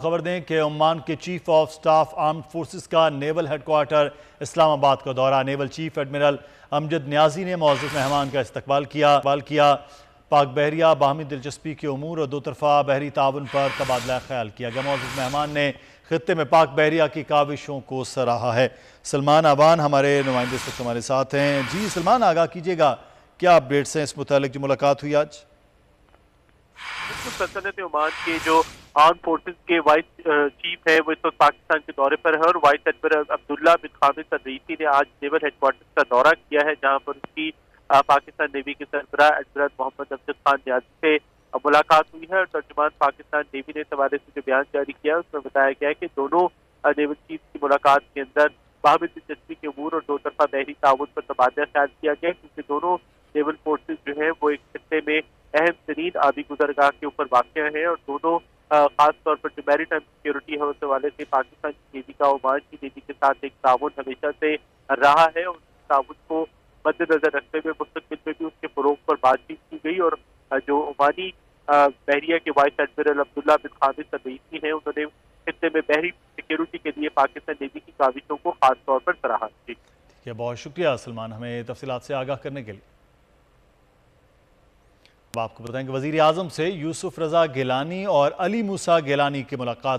خبر دیں کہ عمان کے chief of staff armed forces کا نیول ہیڈ کوارٹر اسلام آباد کا دورہ۔ نیول چیف ایڈمرل امجد نیازی نے معزز مہمان کا استقبال کیا۔ پاک بحریہ باہمی دلچسپی کے امور اور دو طرفہ بحری تعاون پر تبادلہ خیال کیا گیا۔ معزز مہمان نے خطے میں پاک بحریہ کی کاوشوں کو سراہا ہے۔ سلمان آبان ہمارے نمائندے اس وقت ہمارے ساتھ ہیں۔ جی سلمان، آگاہ کیجیے گا، کیا اپڈیٹس ہیں اس متعلق جو ملاقات ہوئی آج؟ سلطنت عمان کے جو آرم فورسز کے وائس چیف ہے وہ اس وقت پاکستان کے دورے پر ہے، اور وائس ایڈمرل عبداللہ بن خامد الرئیسی نے آج نیول ہیڈ کوارٹرز کا دورہ کیا ہے، جہاں پر اس کی پاکستان نیوی کے سربراہ ایڈمرل محمد امجد خان نیازی سے ملاقات ہوئی ہے۔ اور ترجمان پاکستان نیوی نے اس حوالے سے جو بیان جاری کیا اس میں بتایا گیا ہے کہ دونوں نیول چیف کی ملاقات کے اندر باہمی دلچسپی کے امور اور دو طرفہ بحری تعاون پر تبادلہ خیال کیا گیا، کیونکہ دونوں نیول فورسز جو ہیں وہ ایک خطے میں اہم ترین آبی گزرگاہ کے اوپر واقع ہیں، اور دونوں خاص طور پر جو میری ٹائم سیکیورٹی ہے اس حوالے سے پاکستان کی نیوی کا عمان کی نیوی کے ساتھ ایک تعاون ہمیشہ سے رہا ہے، اور اس تعاون کو مد نظر رکھتے ہوئے مستقبل میں بھی اس کے فروغ پر بات چیت کی گئی۔ اور جو عمانی بحریہ کے وائس ایڈمرل عبداللہ بن خامد الرئیسی ہیں انہوں نے خطے میں بحری سیکیورٹی کے لیے پاکستان نیوی کی کاوشوں کو خاص طور پر سراہا۔ ٹھیک ہے، بہت شکریہ سلمان ہمیں تفصیلات سے آگاہ کرنے کے لیے۔ اب آپ کو بتائیں کہ وزیر اعظم سے یوسف رضا گیلانی اور علی موسیٰ گیلانی کی ملاقات